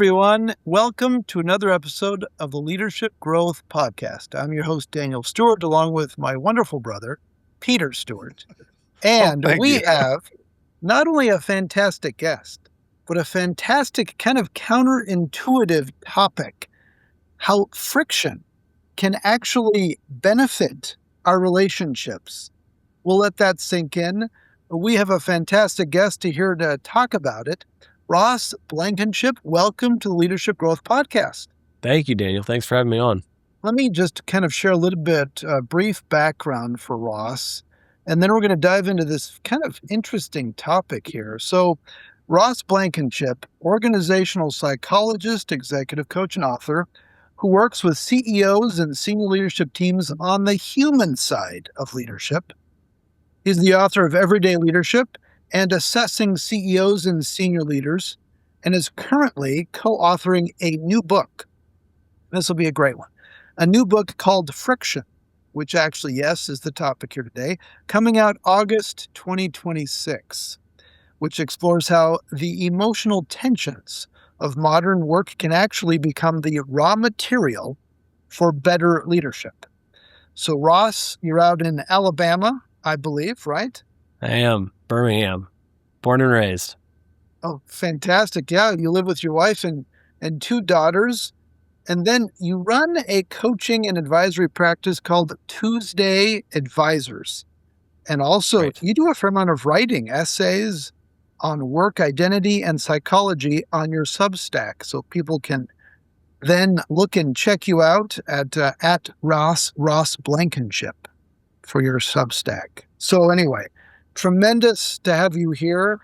everyone. Welcome to another episode of the Leadership Growth Podcast. I'm your host, Daniel Stewart, along with my wonderful brother, Peter Stewart. And we have not only a fantastic guest, but a fantastic kind of counterintuitive topic, how friction can actually benefit our relationships. We'll let that sink in. We have a fantastic guest here to talk about it. Ross Blankenship, welcome to the Leadership Growth Podcast. Thank you, Daniel. Thanks for having me on. Let me just kind of share a little bit, brief background for Ross, and then we're going to dive into this kind of interesting topic here. So, Ross Blankenship, organizational psychologist, executive coach, and author, who works with CEOs and senior leadership teams on the human side of leadership. He's the author of Everyday Leadership and Assessing CEOs and Senior Leaders, and is currently co-authoring a new book. This will be a great one. A new book called Friction, which actually, yes, is the topic here today, coming out August 2026, which explores how the emotional tensions of modern work can actually become the raw material for better leadership. So, Ross, you're out in Alabama, I believe, right? I am. Birmingham. Born and raised. Oh, fantastic. Yeah, you live with your wife and two daughters. And then you run a coaching and advisory practice called Tuesday Advisors. And also, You do a fair amount of writing, essays on work identity and psychology on your Substack. So people can then look and check you out at Ross Blankenship for your Substack. So anyway, tremendous to have you here.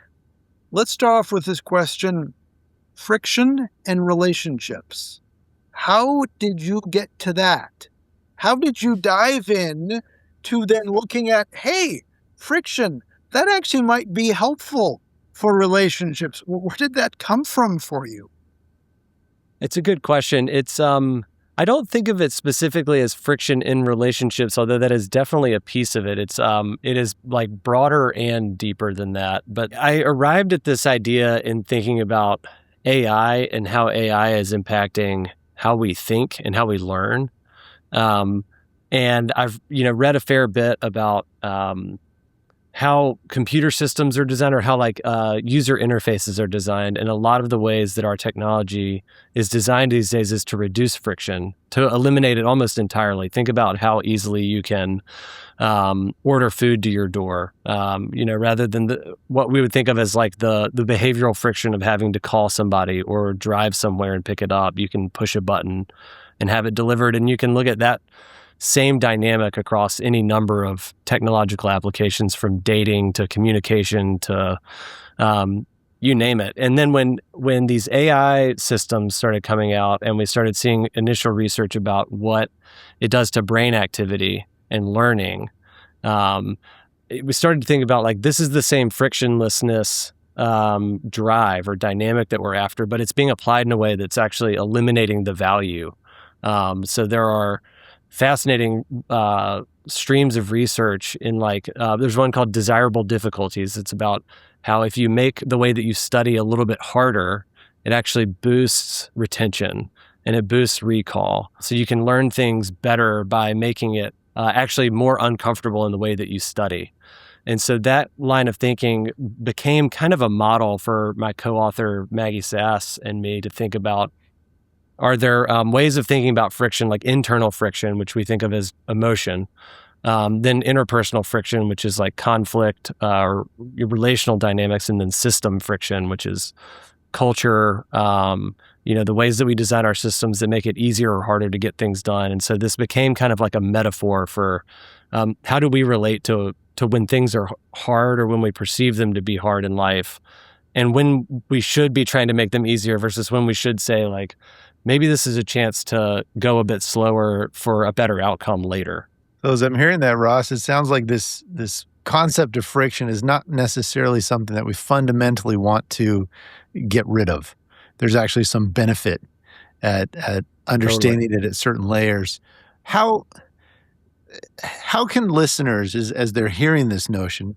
Let's start off with this question, friction and relationships. How did you get to that? How did you dive in to then looking at, hey, friction, that actually might be helpful for relationships? Where did that come from for you? It's a good question. It's I don't think of it specifically as friction in relationships, although that is definitely a piece of it. It is like broader and deeper than that. But I arrived at this idea in thinking about AI and how AI is impacting how we think and how we learn. And I've read a fair bit about how computer systems are designed, or how user interfaces are designed. And a lot of the ways that our technology is designed these days is to reduce friction, to eliminate it almost entirely. Think about how easily you can order food to your door, rather than what we would think of as like the behavioral friction of having to call somebody or drive somewhere and pick it up. You can push a button and have it delivered, and you can look at that same dynamic across any number of technological applications, from dating to communication to you name it. And then when these AI systems started coming out and we started seeing initial research about what it does to brain activity and learning, we started to think about this is the same frictionlessness drive or dynamic that we're after, but it's being applied in a way that's actually eliminating the value. So there are fascinating streams of research in there's one called Desirable Difficulties. It's about how if you make the way that you study a little bit harder, it actually boosts retention and it boosts recall. So you can learn things better by making it actually more uncomfortable in the way that you study. And so that line of thinking became kind of a model for my co-author, Maggie Sass, and me to think about, are there ways of thinking about friction, like internal friction, which we think of as emotion, then interpersonal friction, which is like conflict, or your relational dynamics, and then system friction, which is culture, the ways that we design our systems that make it easier or harder to get things done. And so this became kind of like a metaphor for how do we relate to when things are hard, or when we perceive them to be hard in life, and when we should be trying to make them easier versus when we should say, maybe this is a chance to go a bit slower for a better outcome later. So as I'm hearing that, Ross, it sounds like this concept of friction is not necessarily something that we fundamentally want to get rid of. There's actually some benefit at understanding it at certain layers. How can listeners, as they're hearing this notion,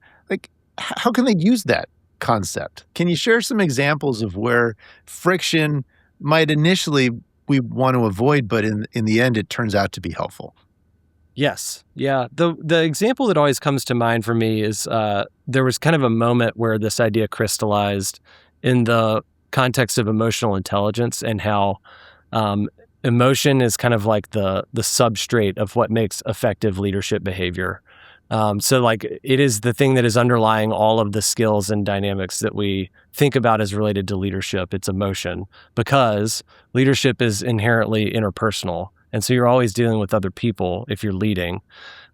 how can they use that concept? Can you share some examples of where friction might initially we want to avoid, but in the end, it turns out to be helpful. Yes. Yeah. The example that always comes to mind for me is there was kind of a moment where this idea crystallized in the context of emotional intelligence and how emotion is kind of like the substrate of what makes effective leadership behavior. So like it is the thing that is underlying all of the skills and dynamics that we think about as related to leadership. It's emotion, because leadership is inherently interpersonal. And so you're always dealing with other people if you're leading.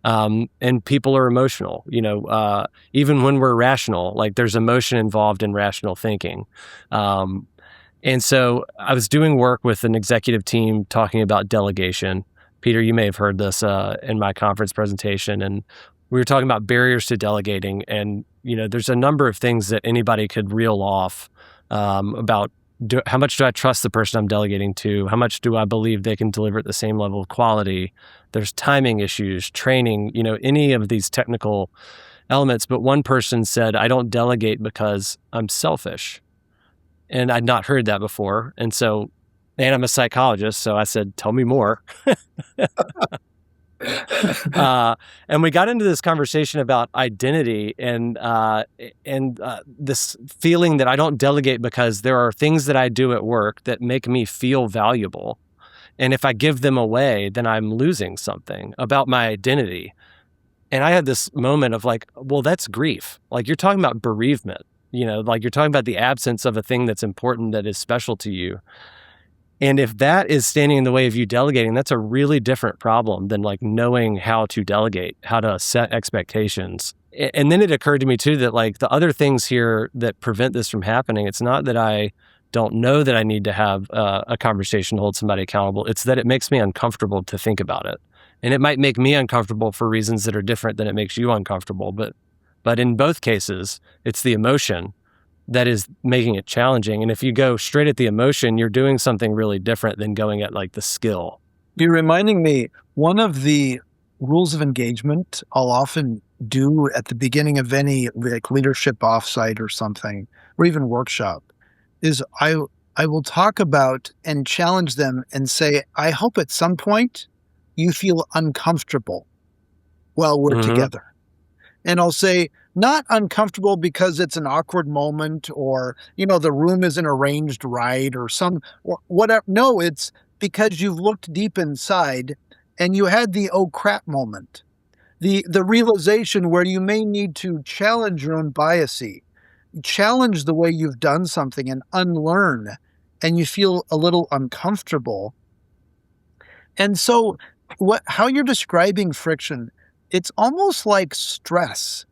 And people are emotional, even when we're rational, like there's emotion involved in rational thinking. And so I was doing work with an executive team talking about delegation. Peter, you may have heard this in my conference presentation. And we were talking about barriers to delegating. And, there's a number of things that anybody could reel off about how much do I trust the person I'm delegating to? How much do I believe they can deliver at the same level of quality? There's timing issues, training, any of these technical elements. But one person said, I don't delegate because I'm selfish. And I'd not heard that before. And I'm a psychologist. So I said, tell me more. And we got into this conversation about identity and this feeling that I don't delegate because there are things that I do at work that make me feel valuable. And if I give them away, then I'm losing something about my identity. And I had this moment of like, well, that's grief. Like you're talking about bereavement, like you're talking about the absence of a thing that's important, that is special to you. And if that is standing in the way of you delegating, that's a really different problem than like knowing how to delegate, how to set expectations. And then it occurred to me too that like the other things here that prevent this from happening, it's not that I don't know that I need to have a conversation to hold somebody accountable. It's that it makes me uncomfortable to think about it. And it might make me uncomfortable for reasons that are different than it makes you uncomfortable. But in both cases, it's the emotion that is making it challenging. And if you go straight at the emotion, you're doing something really different than going at like the skill. You're reminding me, one of the rules of engagement I'll often do at the beginning of any like leadership offsite or something, or even workshop, is I will talk about and challenge them and say, I hope at some point you feel uncomfortable while we're together. And I'll say, not uncomfortable because it's an awkward moment or, the room isn't arranged right or whatever. No, it's because you've looked deep inside and you had the oh crap moment. The realization where you may need to challenge your own biases, challenge the way you've done something and unlearn, and you feel a little uncomfortable. And so how you're describing friction, it's almost like stress.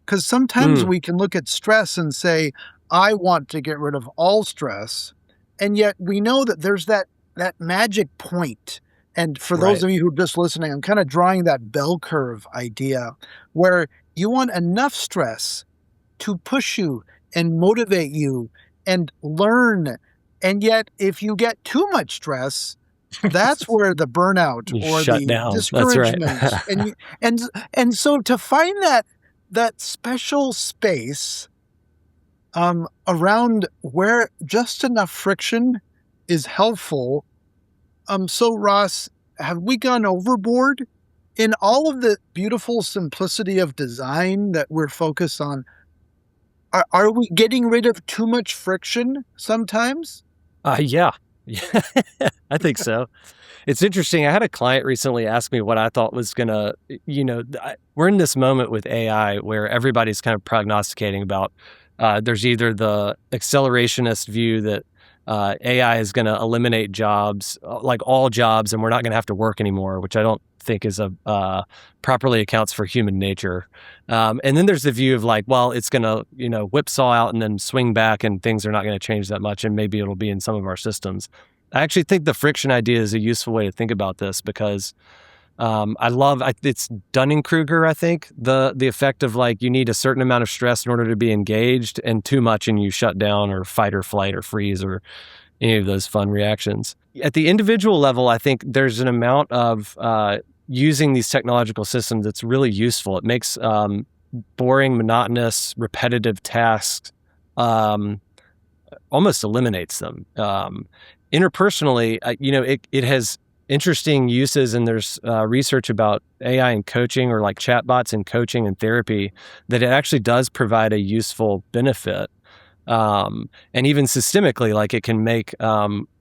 Because sometimes we can look at stress and say, I want to get rid of all stress. And yet we know that there's that magic point. And for those of you who are just listening, I'm kind of drawing that bell curve idea where you want enough stress to push you and motivate you and learn. And yet if you get too much stress, that's where the burnout or the discouragement. And so to find that special space around where just enough friction is helpful. So Ross, have we gone overboard in all of the beautiful simplicity of design that we're focused on? Are we getting rid of too much friction sometimes? Yeah, I think so. It's interesting. I had a client recently ask me what I thought was going to, we're in this moment with AI where everybody's kind of prognosticating about, there's either the accelerationist view that AI is going to eliminate jobs, like all jobs, and we're not going to have to work anymore, which I don't think is properly accounts for human nature. And then there's the view of like, well, it's going to, whipsaw out and then swing back and things are not going to change that much. And maybe it'll be in some of our systems. I actually think the friction idea is a useful way to think about this because it's Dunning-Kruger, I think, the effect of like you need a certain amount of stress in order to be engaged and too much and you shut down or fight or flight or freeze or any of those fun reactions. At the individual level, I think there's an amount of using these technological systems that's really useful. It makes boring, monotonous, repetitive tasks almost eliminates them. interpersonally, it has interesting uses, and there's research about AI and coaching, or like chatbots and coaching and therapy, that it actually does provide a useful benefit. And even systemically, like it can make,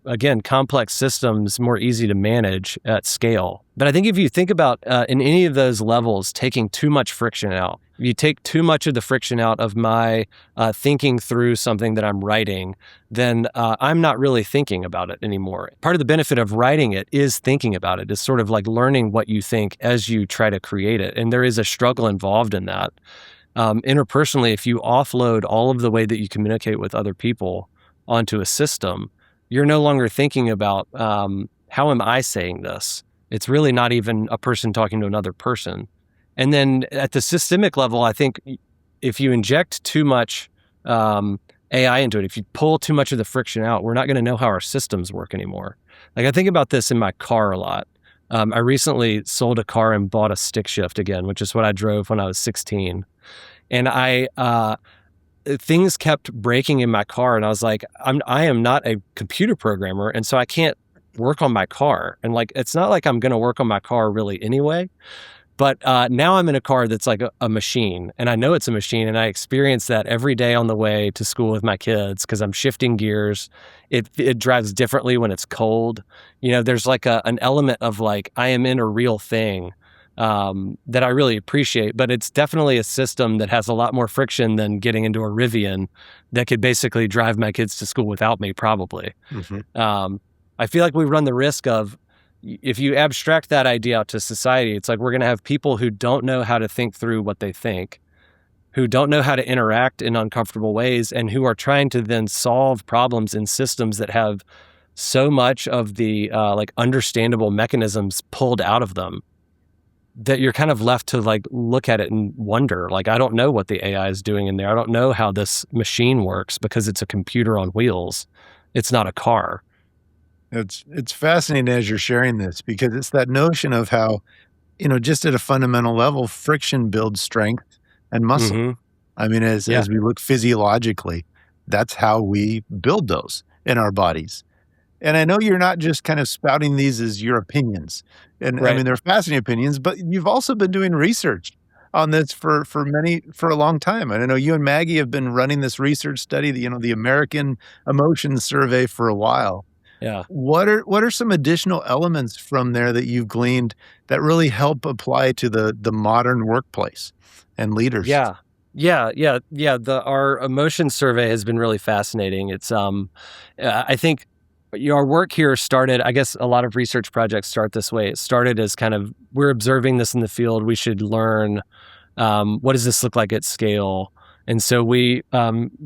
again, complex systems more easy to manage at scale. But I think if you think about in any of those levels, taking too much friction out, if you take too much of the friction out of my thinking through something that I'm writing, then I'm not really thinking about it anymore. Part of the benefit of writing it is thinking about it, is sort of like learning what you think as you try to create it. And there is a struggle involved in that. Interpersonally, if you offload all of the way that you communicate with other people onto a system, you're no longer thinking about how am I saying this? It's really not even a person talking to another person. And then at the systemic level, I think if you inject too much AI into it, if you pull too much of the friction out, we're not going to know how our systems work anymore. Like I think about this in my car a lot. I recently sold a car and bought a stick shift again, which is what I drove when I was 16. And things kept breaking in my car, and I was like, I am not a computer programmer, and so I can't work on my car. And like, it's not like I'm going to work on my car really anyway. But now I'm in a car that's like a machine, and I know it's a machine, and I experience that every day on the way to school with my kids because I'm shifting gears. It drives differently when it's cold. There's like an element of like I am in a real thing that I really appreciate, but it's definitely a system that has a lot more friction than getting into a Rivian that could basically drive my kids to school without me, probably. Mm-hmm. I feel like we run the risk of, if you abstract that idea out to society, it's like we're going to have people who don't know how to think through what they think, who don't know how to interact in uncomfortable ways, and who are trying to then solve problems in systems that have so much of the like understandable mechanisms pulled out of them, that you're kind of left to like look at it and wonder, like, I don't know what the AI is doing in there. I don't know how this machine works because it's a computer on wheels. It's not a car. It's fascinating as you're sharing this, because it's that notion of how, just at a fundamental level, friction builds strength and muscle. Mm-hmm. I mean, as we look physiologically, that's how we build those in our bodies. And I know you're not just kind of spouting these as your opinions. And right. I mean, they're fascinating opinions, but you've also been doing research on this for a long time. And I know you and Maggie have been running this research study, the American Emotions Survey, for a while. Yeah. What are some additional elements from there that you've gleaned that really help apply to the modern workplace and leaders? Yeah. Our emotions survey has been really fascinating. It's I think our work here started, I guess a lot of research projects start this way. It started as kind of, we're observing this in the field. We should learn, what does this look like at scale? And so we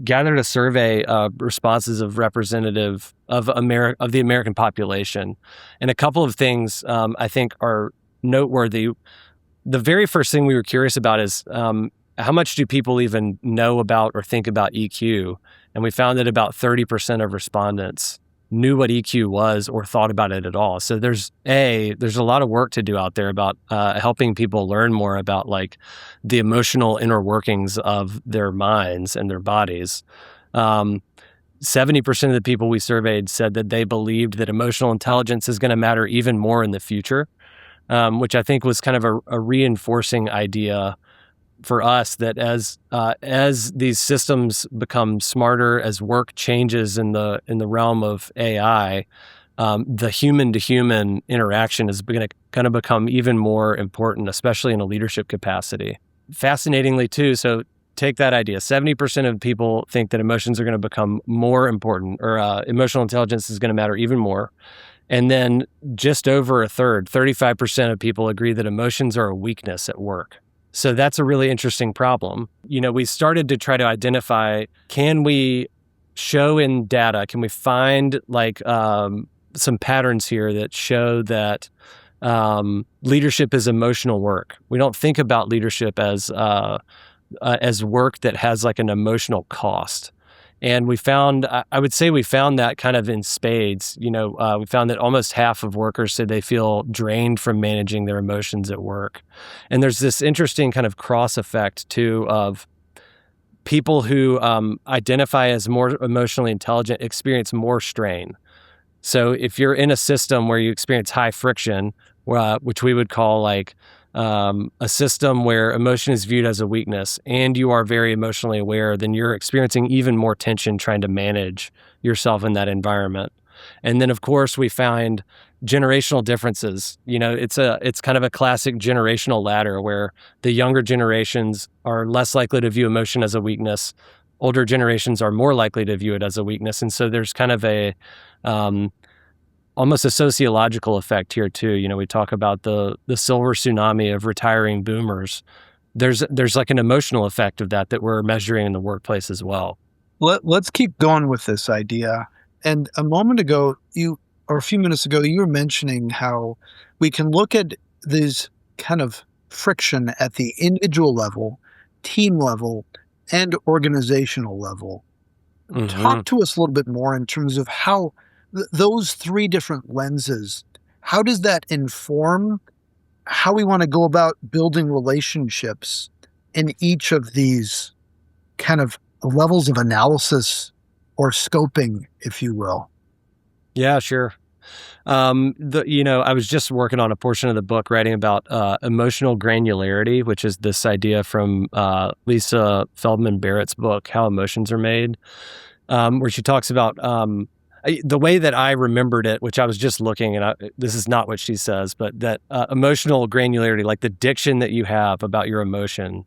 gathered a survey of responses of representative of the American population. And a couple of things I think are noteworthy. The very first thing we were curious about is how much do people even know about or think about EQ? And we found that about 30% of respondents knew what EQ was or thought about it at all. So there's a lot of work to do out there about helping people learn more about like the emotional inner workings of their minds and their bodies. 70% of the people we surveyed said that they believed that emotional intelligence is going to matter even more in the future, which I think was kind of a reinforcing idea for us, that as these systems become smarter, as work changes in the realm of AI, the human to human interaction is going to become even more important, especially in a leadership capacity. Fascinatingly too, so take that idea. 70% of people think that emotions are going to become more important, or emotional intelligence is going to matter even more. And then just over a third, 35% of people agree that emotions are a weakness at work. So that's a really interesting problem. We started to try to identify, can we show in data, can we find like some patterns here that show that leadership is emotional work? We don't think about leadership as work that has like an emotional cost. And we found, I would say we found that kind of in spades. We found that almost half of workers said they feel drained from managing their emotions at work. And there's this interesting kind of cross effect too of people who identify as more emotionally intelligent experience more strain. So if you're in a system where you experience high friction, which we would call like a system where emotion is viewed as a weakness and you are very emotionally aware, then you're experiencing even more tension trying to manage yourself in that environment. And then, of course, we find generational differences. It's kind of a classic generational ladder where the younger generations are less likely to view emotion as a weakness. Older generations are more likely to view it as a weakness. And so there's kind of a almost a sociological effect here too. We talk about the silver tsunami of retiring boomers. There's like an emotional effect of that we're measuring in the workplace as well. Let's keep going with this idea. And a moment ago, or a few minutes ago, you were mentioning how we can look at these kind of friction at the individual level, team level, and organizational level. Mm-hmm. Talk to us a little bit more in terms of how those three different lenses, how does that inform how we want to go about building relationships in each of these kind of levels of analysis or scoping, if you will? Yeah, sure. I was just working on a portion of the book writing about emotional granularity, which is this idea from Lisa Feldman Barrett's book, How Emotions Are Made, where she talks about the way that I remembered it, which I was just looking, and this is not what she says, but that emotional granularity, like the diction that you have about your emotion,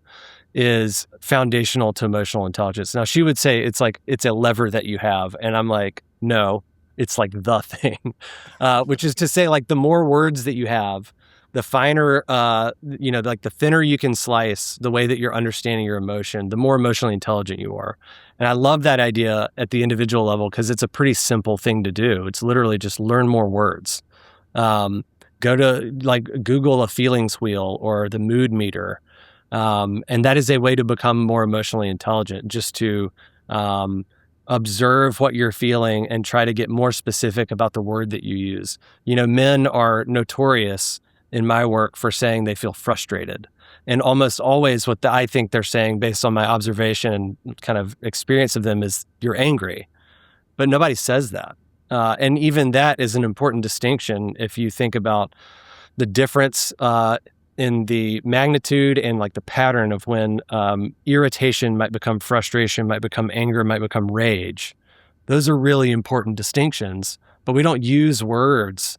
is foundational to emotional intelligence. Now, she would say it's a lever that you have, and I'm like, no, it's like the thing, which is to say, like the more words that you have, the finer, like the thinner you can slice the way that you're understanding your emotion, the more emotionally intelligent you are. And I love that idea at the individual level because it's a pretty simple thing to do. It's literally just learn more words. Go to like Google a feelings wheel or the mood meter. And that is a way to become more emotionally intelligent, just to observe what you're feeling and try to get more specific about the word that you use. Men are notorious in my work for saying they feel frustrated. And almost always what I think they're saying based on my observation and kind of experience of them is you're angry. But nobody says that. And even that is an important distinction if you think about the difference in the magnitude and like the pattern of when irritation might become frustration, might become anger, might become rage. Those are really important distinctions, but we don't use words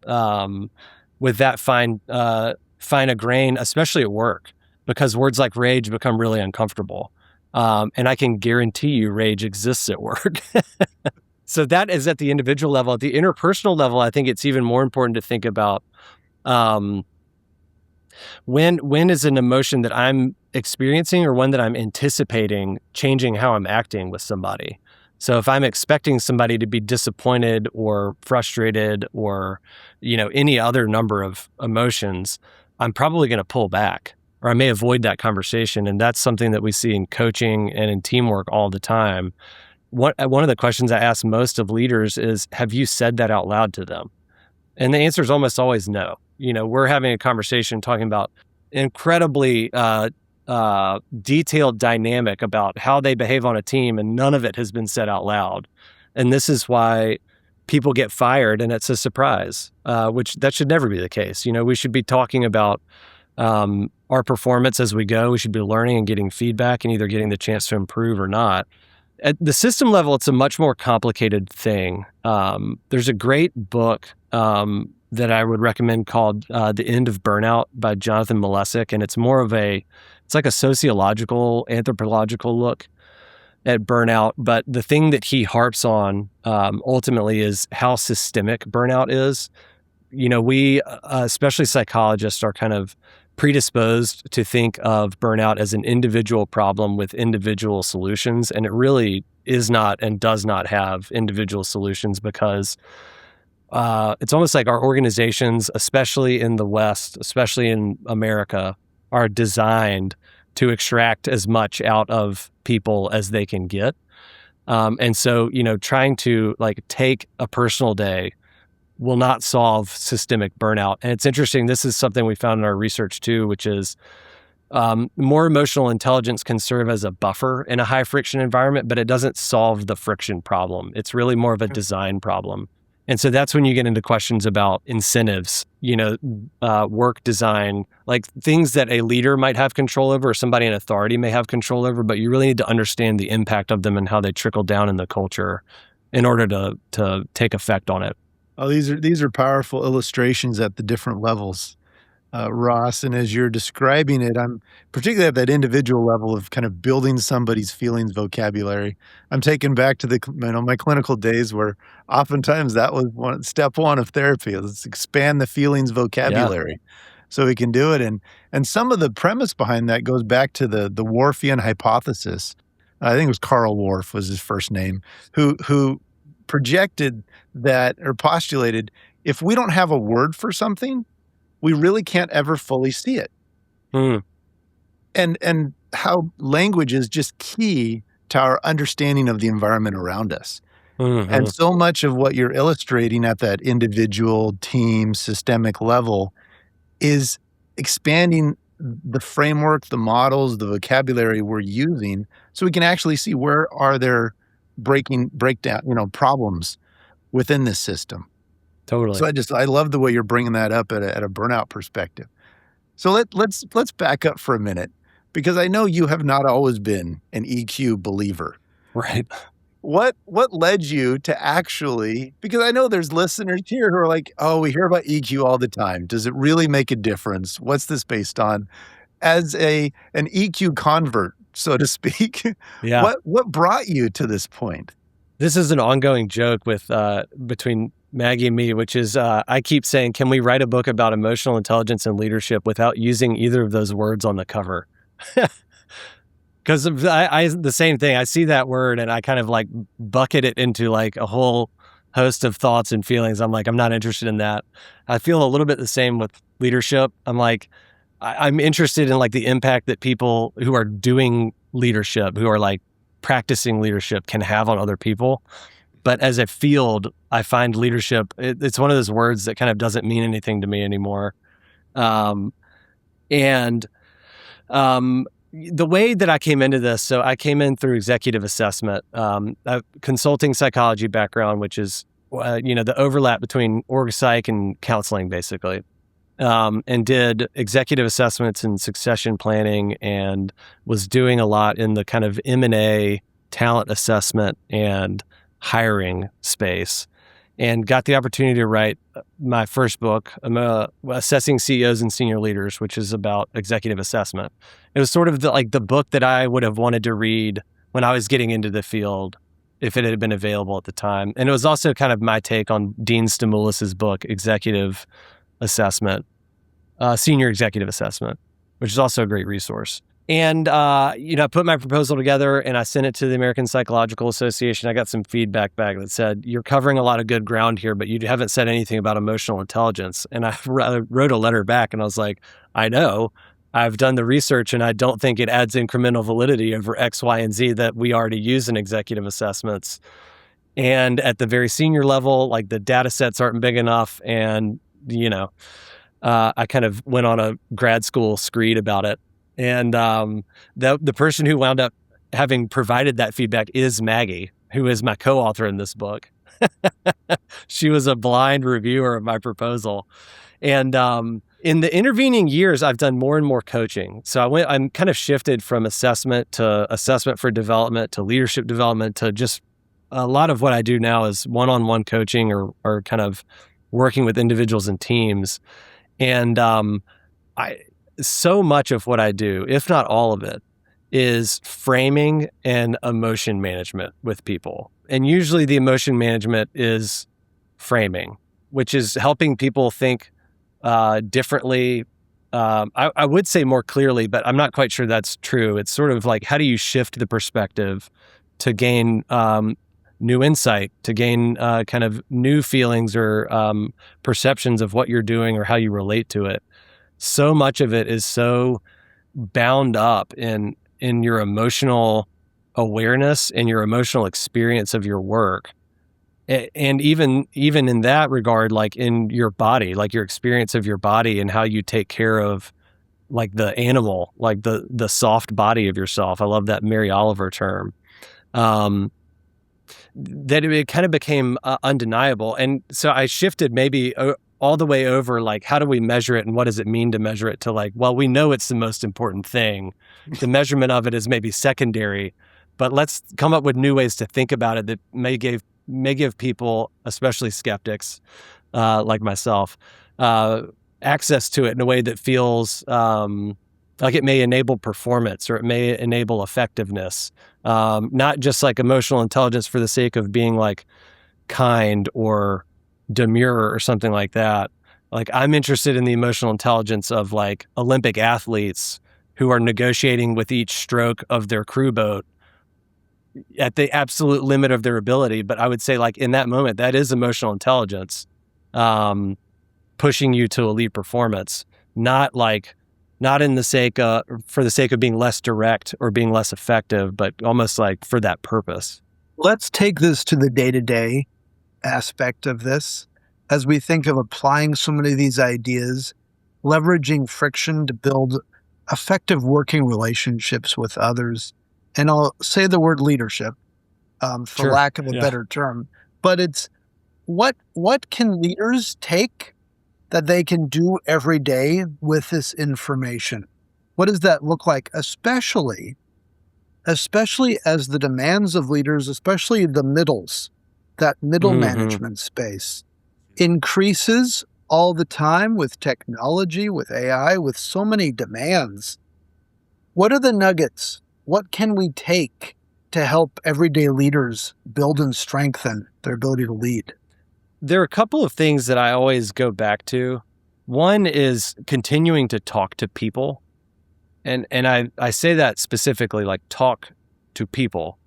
with that fine a grain, especially at work, because words like rage become really uncomfortable. And I can guarantee you rage exists at work. So that is at the individual level. At the interpersonal level, I think it's even more important to think about when is an emotion that I'm experiencing or one that I'm anticipating changing how I'm acting with somebody. So if I'm expecting somebody to be disappointed or frustrated or, any other number of emotions, I'm probably going to pull back or I may avoid that conversation. And that's something that we see in coaching and in teamwork all the time. One of the questions I ask most of leaders is, have you said that out loud to them? And the answer is almost always no. We're having a conversation talking about incredibly detailed dynamic about how they behave on a team, and none of it has been said out loud. And this is why people get fired, and it's a surprise, which that should never be the case. We should be talking about our performance as we go. We should be learning and getting feedback and either getting the chance to improve or not. At the system level, it's a much more complicated thing. There's a great book that I would recommend called The End of Burnout by Jonathan Malesic. And it's more of it's like a sociological, anthropological look at burnout. But the thing that he harps on ultimately is how systemic burnout is. We, especially psychologists, are kind of predisposed to think of burnout as an individual problem with individual solutions. And it really is not and does not have individual solutions because it's almost like our organizations, especially in the West, especially in America, are designed to extract as much out of people as they can get. And so, trying to take a personal day will not solve systemic burnout. And it's interesting, this is something we found in our research too, which is more emotional intelligence can serve as a buffer in a high friction environment, but it doesn't solve the friction problem. It's really more of a design problem. And so that's when you get into questions about incentives, work design, like things that a leader might have control over or somebody in authority may have control over, but you really need to understand the impact of them and how they trickle down in the culture in order to take effect on it. Oh, these are powerful illustrations at the different levels, Ross. And as you're describing it, I'm particularly at that individual level of kind of building somebody's feelings vocabulary. I'm taken back to my clinical days where oftentimes that was step one of therapy. Let's expand the feelings vocabulary so we can do it. And some of the premise behind that goes back to the Whorfian hypothesis. I think it was Karl Worf was his first name, who projected that or postulated if we don't have a word for something, we really can't ever fully see it. Mm. And how language is just key to our understanding of the environment around us. Mm-hmm. And so much of what you're illustrating at that individual, team, systemic level is expanding the framework, the models, the vocabulary we're using so we can actually see where are there breakdown, problems within this system. Totally. So I love the way you're bringing that up at a burnout perspective. So let's back up for a minute, because I know you have not always been an EQ believer. Right. What led you to actually, because I know there's listeners here who are like, oh, we hear about EQ all the time. Does it really make a difference? What's this based on? As an EQ convert, so to speak, Yeah. what brought you to this point? This is an ongoing joke with between Maggie and me, which is I keep saying, can we write a book about emotional intelligence and leadership without using either of those words on the cover? Because I the same thing. I see that word and I kind of like bucket it into like a whole host of thoughts and feelings. I'm like, I'm not interested in that. I feel a little bit the same with leadership. I'm like, I'm interested in like the impact that people who are doing leadership, who are like practicing leadership, can have on other people. But as a field, I find leadership, it's one of those words that kind of doesn't mean anything to me anymore. The way that I came into this, so I came in through executive assessment, a consulting psychology background, which is, the overlap between org psych and counseling, basically. And did executive assessments and succession planning and was doing a lot in the kind of M&A talent assessment and hiring space, and got the opportunity to write my first book, Assessing CEOs and Senior Leaders, which is about executive assessment. It was sort of the book that I would have wanted to read when I was getting into the field if it had been available at the time. And it was also kind of my take on Dean Stamoulis's book, Executive Assessment, Senior Executive Assessment, which is also a great resource. And, I put my proposal together and I sent it to the American Psychological Association. I got some feedback back that said, you're covering a lot of good ground here, but you haven't said anything about emotional intelligence. And I wrote a letter back and I was like, I know, I've done the research and I don't think it adds incremental validity over X, Y, and Z that we already use in executive assessments. And at the very senior level, like the data sets aren't big enough. And, I kind of went on a grad school screed about it. And the person who wound up having provided that feedback is Maggie, who is my co-author in this book. She was a blind reviewer of my proposal. And in the intervening years, I've done more and more coaching. So I'm kind of shifted from assessment to assessment for development to leadership development to just a lot of what I do now is one-on-one coaching or kind of working with individuals and teams. And so much of what I do, if not all of it, is framing and emotion management with people. And usually the emotion management is framing, which is helping people think differently. I would say more clearly, but I'm not quite sure that's true. It's sort of like, how do you shift the perspective to gain new insight, to gain kind of new feelings or perceptions of what you're doing or how you relate to it. So much of it is so bound up in your emotional awareness and your emotional experience of your work. And even in that regard, like in your body, like your experience of your body and how you take care of like the animal, like the soft body of yourself. I love that Mary Oliver term. that it kind of became undeniable. And so I shifted maybe all the way over, like, how do we measure it and what does it mean to measure it, to like, well, we know it's the most important thing. The measurement of it is maybe secondary, but let's come up with new ways to think about it that may give people, especially skeptics like myself, access to it in a way that feels like it may enable performance, or it may enable effectiveness. Not just like emotional intelligence for the sake of being like kind or demure or something like that. Like, I'm interested in the emotional intelligence of like Olympic athletes who are negotiating with each stroke of their crew boat at the absolute limit of their ability. But I would say, like, in that moment, that is emotional intelligence, pushing you to elite performance, not in the sake for the sake of being less direct or being less effective, but almost like for that purpose. Let's take this to the day-to-day aspect of this as we think of applying so many of these ideas, leveraging friction to build effective working relationships with others. And I'll say the word leadership, for Sure. lack of a Yeah. better term, but it's what can leaders take that they can do every day with this information? What does that look like, especially as the demands of leaders, especially the middles, that middle Mhm. management space, increases all the time with technology, with AI, with so many demands? What are the nuggets? What can we take to help everyday leaders build and strengthen their ability to lead? There are a couple of things that I always go back to. One is continuing to talk to people. And I say that specifically, like, talk to people.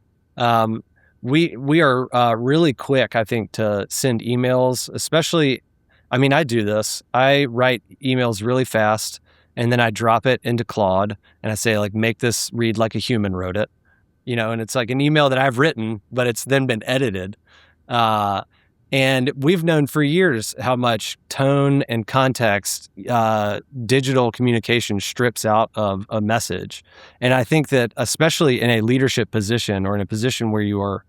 We are really quick, I think, to send emails, especially, I mean, I do this. I write emails really fast, and then I drop it into Claude, and I say, like, make this read like a human wrote it, and it's like an email that I've written, but it's then been edited. And we've known for years how much tone and context digital communication strips out of a message. And I think that, especially in a leadership position, or in a position where you are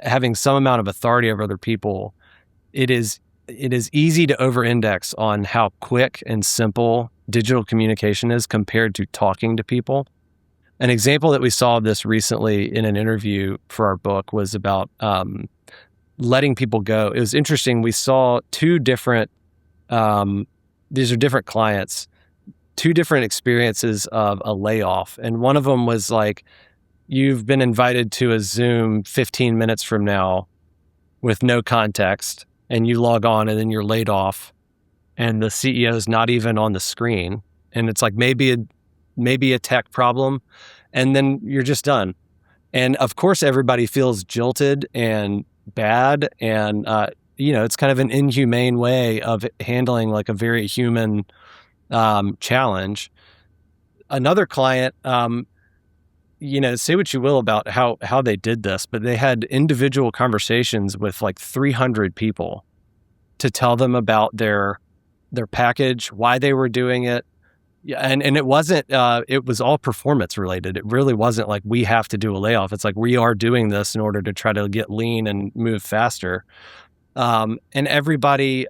having some amount of authority over other people, it is easy to over-index on how quick and simple digital communication is compared to talking to people. An example that we saw of this recently in an interview for our book was about letting people go. It was interesting. We saw two different, these are different clients, two different experiences of a layoff. And one of them was like, you've been invited to a Zoom 15 minutes from now with no context, and you log on and then you're laid off, and the CEO is not even on the screen. And it's like maybe a tech problem, and then you're just done. And of course, everybody feels jilted and bad, and it's kind of an inhumane way of handling like a very human challenge. Another client, say what you will about how they did this, but they had individual conversations with like 300 people to tell them about their package, why they were doing it. Yeah, and it wasn't, it was all performance related. It really wasn't like we have to do a layoff. It's like we are doing this in order to try to get lean and move faster. And everybody,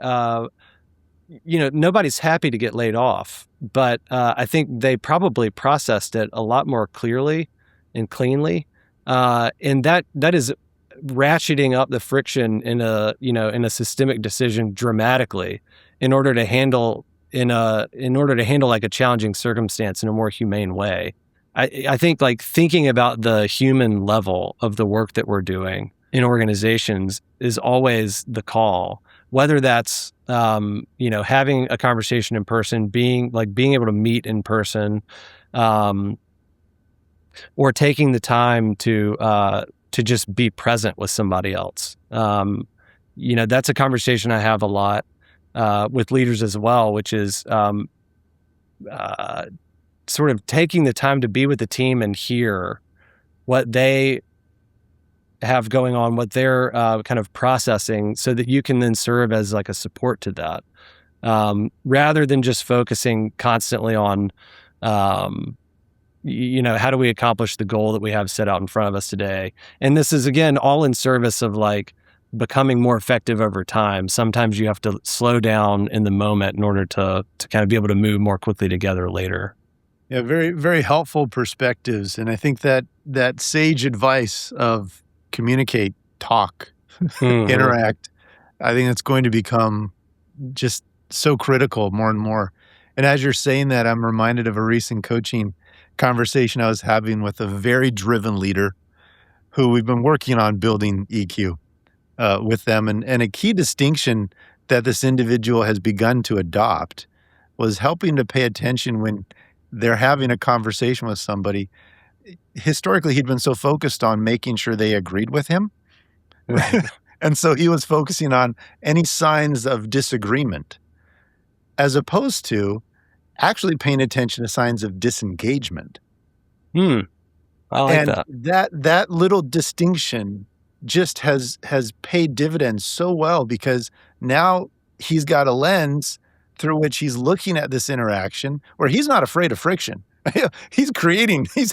nobody's happy to get laid off, but I think they probably processed it a lot more clearly and cleanly. And that is ratcheting up the friction in a systemic decision dramatically in order to handle like a challenging circumstance in a more humane way. I think like thinking about the human level of the work that we're doing in organizations is always the call, whether that's, having a conversation in person, being able to meet in person, or taking the time to just be present with somebody else. That's a conversation I have a lot with leaders as well, which is sort of taking the time to be with the team and hear what they have going on, what they're kind of processing, so that you can then serve as like a support to that, rather than just focusing constantly on how do we accomplish the goal that we have set out in front of us today? And this is, again, all in service of like becoming more effective over time. Sometimes you have to slow down in the moment in order to kind of be able to move more quickly together later. Yeah, very, very helpful perspectives. And I think that sage advice of communicate, talk, interact, I think it's going to become just so critical more and more. And as you're saying that, I'm reminded of a recent coaching conversation I was having with a very driven leader who we've been working on building EQ with them. And a key distinction that this individual has begun to adopt was helping to pay attention when they're having a conversation with somebody. Historically, he'd been so focused on making sure they agreed with him. Right. And so he was focusing on any signs of disagreement, as opposed to actually paying attention to signs of disengagement. I like and that little distinction just has paid dividends so well, because now he's got a lens through which he's looking at this interaction where he's not afraid of friction. He's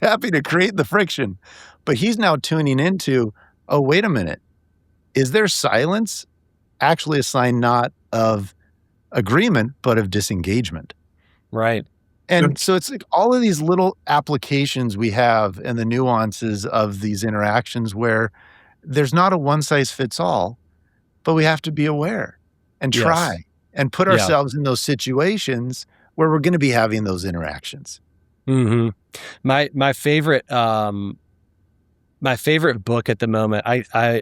happy to create the friction, but he's now tuning into, oh, wait a minute. Is their silence actually a sign not of agreement, but of disengagement? Right. And so it's like all of these little applications we have and the nuances of these interactions where there's not a one size fits all, but we have to be aware and try and put ourselves in those situations where we're going to be having those interactions. Mm-hmm. My favorite book at the moment, I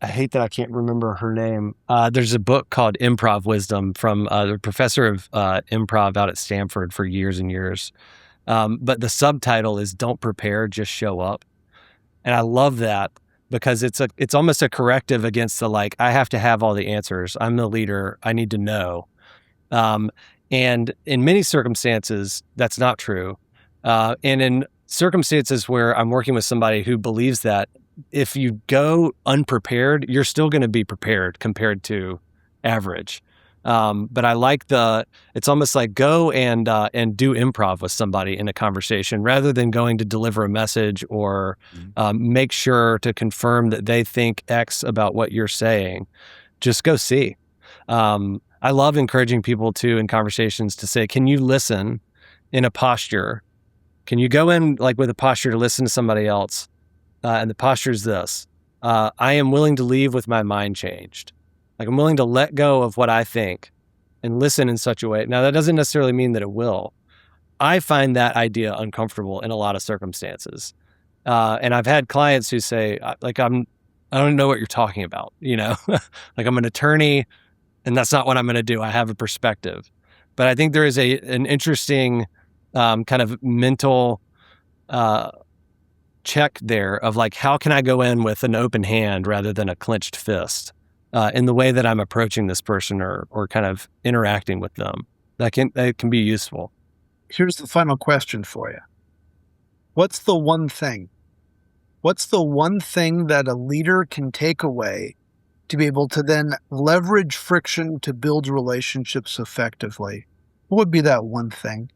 hate that I can't remember her name. There's a book called Improv Wisdom from the professor of improv out at Stanford for years and years. But the subtitle is "Don't Prepare, Just Show Up." And I love that because it's almost a corrective against the like, I have to have all the answers. I'm the leader. I need to know. And in many circumstances, that's not true. And in circumstances where I'm working with somebody who believes that, if you go unprepared, you're still going to be prepared compared to average. But I like it's almost like go and do improv with somebody in a conversation rather than going to deliver a message or make sure to confirm that they think X about what you're saying. Just go see. I love encouraging people in conversations to say, can you listen in a posture? Can you go in like with a posture to listen to somebody else? And the posture is this: I am willing to leave with my mind changed. Like, I'm willing to let go of what I think and listen in such a way. Now, that doesn't necessarily mean that it will. I find that idea uncomfortable in a lot of circumstances. And I've had clients who say, like, I don't know what you're talking about. Like, I'm an attorney and that's not what I'm going to do. I have a perspective. But I think there is an interesting kind of mental check there of like, how can I go in with an open hand rather than a clenched fist in the way that I'm approaching this person or kind of interacting with them. That can be useful. Here's the final question for you. What's the one thing? What's the one thing that a leader can take away to be able to then leverage friction to build relationships effectively? What would be that one thing?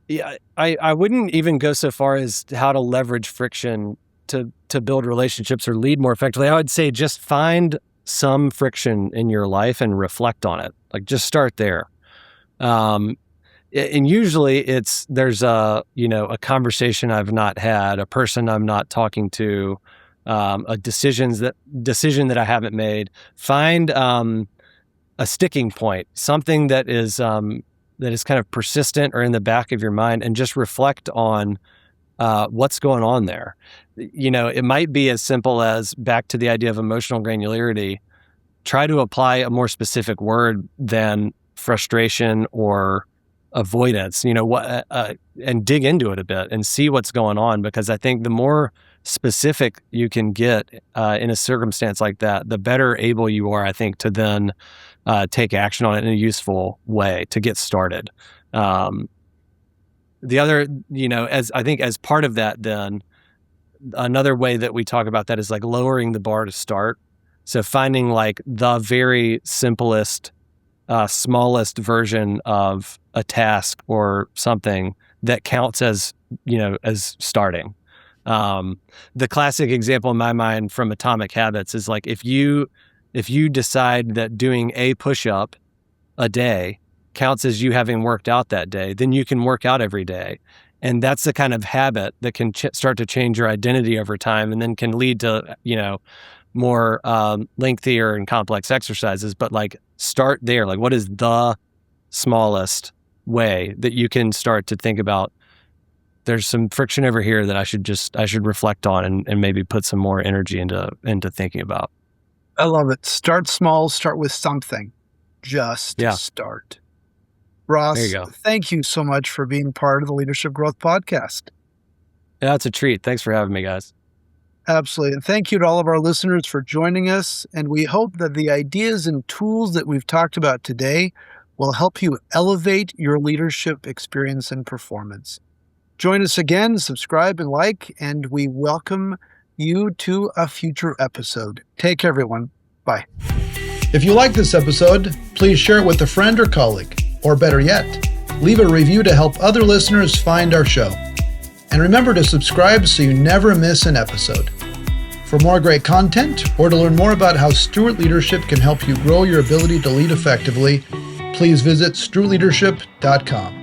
Yeah, I wouldn't even go so far as how to leverage friction to build relationships or lead more effectively. I would say just find some friction in your life and reflect on it. Like, just start there. And usually there's a conversation I've not had, a person I'm not talking to, a decision that I haven't made. Find a sticking point, something that is kind of persistent or in the back of your mind, and just reflect on what's going on there. It might be as simple as, back to the idea of emotional granularity, try to apply a more specific word than frustration or avoidance, and dig into it a bit and see what's going on. Because I think the more specific you can get in a circumstance like that, the better able you are, I think, to then take action on it in a useful way to get started. The other, as part of that, then another way that we talk about that is like lowering the bar to start. So finding like the very simplest, smallest version of a task or something that counts as, as starting. The classic example in my mind from Atomic Habits is like, if you decide that doing a push-up a day counts as you having worked out that day, then you can work out every day. And that's the kind of habit that can start to change your identity over time, and then can lead to, more lengthier and complex exercises. But like, start there. Like, what is the smallest way that you can start to think about, there's some friction over here that I should reflect on and maybe put some more energy into thinking about. I love it. Start small, start with something. Just start. Ross, there you go. Thank you so much for being part of the Leadership Growth Podcast. Yeah, it's a treat. Thanks for having me, guys. Absolutely. And thank you to all of our listeners for joining us. And we hope that the ideas and tools that we've talked about today will help you elevate your leadership experience and performance. Join us again, subscribe and like, and we welcome you to a future episode. Take care, everyone. Bye. If you like this episode, please share it with a friend or colleague. Or better yet, leave a review to help other listeners find our show. And remember to subscribe so you never miss an episode. For more great content, or to learn more about how Stewart Leadership can help you grow your ability to lead effectively, please visit stewartleadership.com.